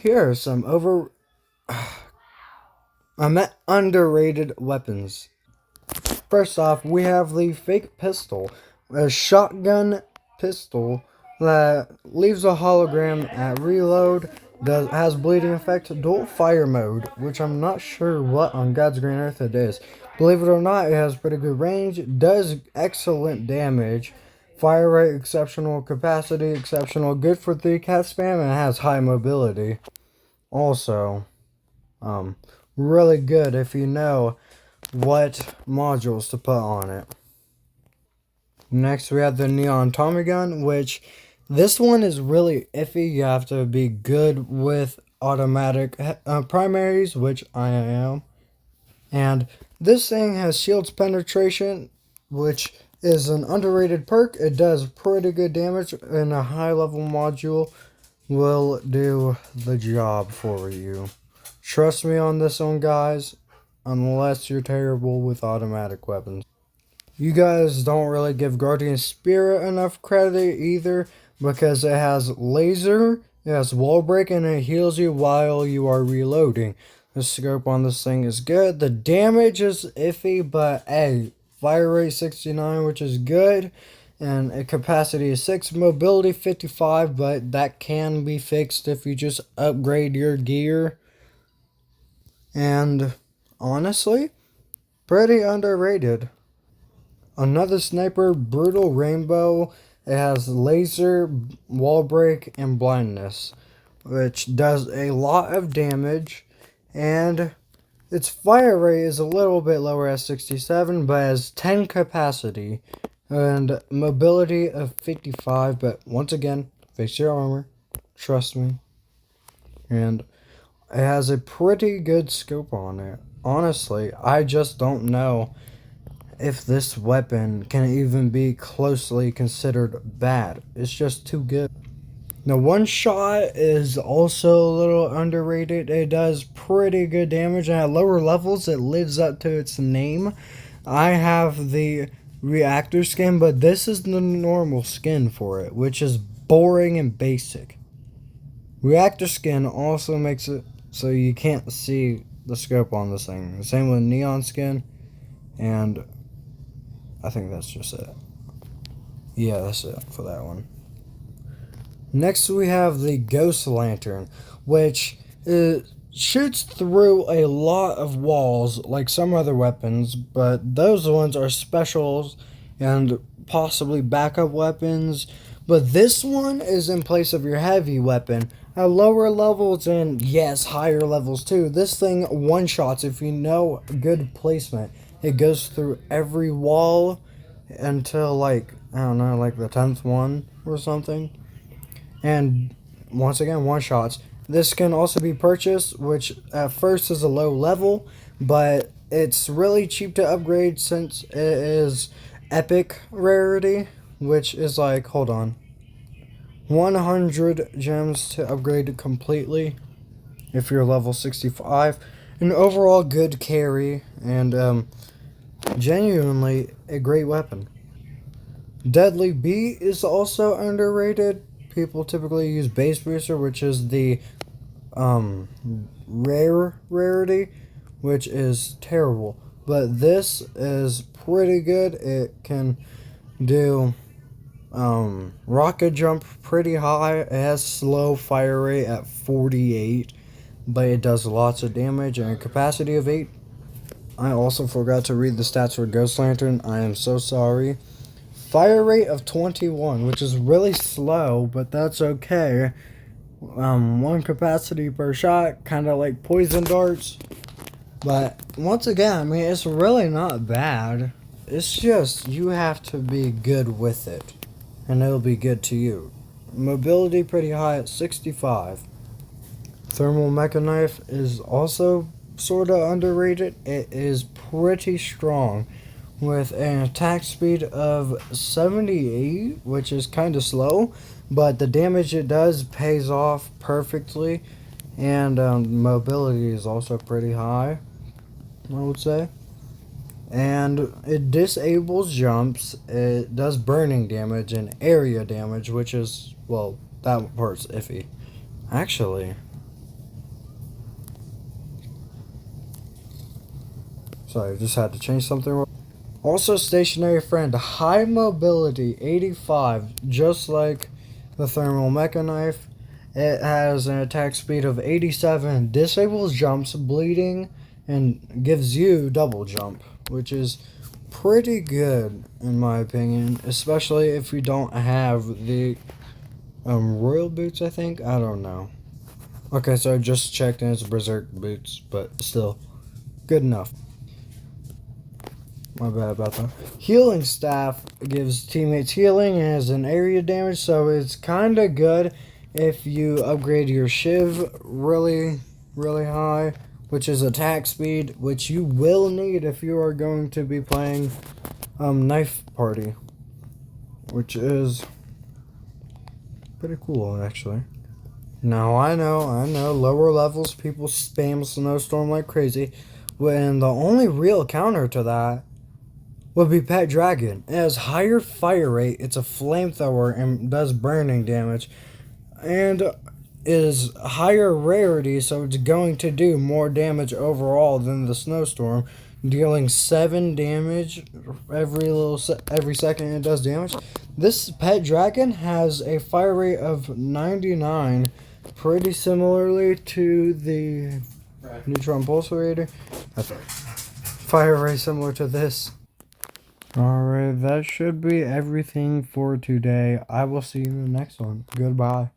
here are some underrated weapons. First off, we have the fake pistol, a shotgun pistol that leaves a hologram at reload, has bleeding effect, dual fire mode, which I'm not sure what on God's green earth it is. Believe it or not, it has pretty good range, does excellent damage, fire rate exceptional, capacity exceptional, good for 3 cat spam, and it has high mobility. Also, really good if you know what modules to put on it. Next, we have the Neon Tommy Gun, which this one is really iffy. You have to be good with automatic primaries, which I am. And this thing has shields penetration, which is an underrated perk. It does pretty good damage, and a high level module will do the job for you. Trust me on this one, guys, unless you're terrible with automatic weapons. You guys don't really give Guardian Spirit enough credit either, because it has laser, it has wall break, and it heals you while you are reloading. The scope on this thing is good. The damage is iffy, but hey, fire rate 69, which is good, and a capacity is 6, mobility 55, but that can be fixed if you just upgrade your gear. And honestly, pretty underrated. Another sniper, Brutal Rainbow. It has laser, wall break, and blindness, which does a lot of damage, and its fire rate is a little bit lower at 67, but has 10 capacity and mobility of 55. But once again, fix your armor, trust me. And it has a pretty good scope on it. Honestly, I just don't know if this weapon can even be closely considered bad. It's just too good. Now, one shot is also a little underrated. It does pretty good damage, and at lower levels it lives up to its name. I have the reactor skin, but this is the normal skin for it, which is boring and basic. Reactor skin also makes it so you can't see the scope on this thing. The same with neon skin, and I think that's just it. Yeah, that's it for that one. Next, we have the Ghost Lantern, which shoots through a lot of walls like some other weapons, but those ones are specials and possibly backup weapons. But this one is in place of your heavy weapon at lower levels, and yes, higher levels too. This thing one-shots if you know good placement. It goes through every wall until, like, I don't know, like the 10th one or something. And once again, one-shots. This can also be purchased, which at first is a low level, but it's really cheap to upgrade since it is epic rarity, which is like, hold on, 100 gems to upgrade completely if you're level 65. An overall good carry, and genuinely a great weapon. Deadly Beat is also underrated. People typically use Base Booster, which is the rarity, which is terrible. But this is pretty good. It can do rocket jump pretty high. It has slow fire rate at 48, but it does lots of damage and a capacity of 8. I also forgot to read the stats for Ghost Lantern. I am so sorry. Fire rate of 21, which is really slow, but that's okay. 1 capacity per shot, kind of like poison darts. But once again, I mean, it's really not bad. It's just you have to be good with it, and it'll be good to you. Mobility pretty high at 65. Thermal Mecha Knife is also sort of underrated. It is pretty strong with an attack speed of 78, which is kind of slow, but the damage it does pays off perfectly, and mobility is also pretty high, I would say. And it disables jumps, it does burning damage and area damage, which is, well, that part's iffy. Actually, Sorry, I just had to change something. Also, stationary friend, high mobility, 85, just like the thermal mecha knife. It has an attack speed of 87, disables jumps, bleeding, and gives you double jump, which is pretty good in my opinion, especially if you don't have the royal boots, I think. I don't know. Okay, so I just checked and it's berserk boots, but still good enough. My bad about that. Healing staff gives teammates healing and has an area damage, so it's kind of good if you upgrade your shiv really high, which is attack speed, which you will need if you are going to be playing knife party, which is pretty cool actually. Now I know lower levels people spam snowstorm like crazy, when the only real counter to that would be Pet Dragon. It has higher fire rate, it's a flamethrower and does burning damage, and is higher rarity, so it's going to do more damage overall than the Snowstorm, dealing 7 damage every second it does damage. This Pet Dragon has a fire rate of 99, pretty similarly to the Neutron Pulsarator. Fire rate similar to this. Alright, that should be everything for today. I will see you in the next one. Goodbye.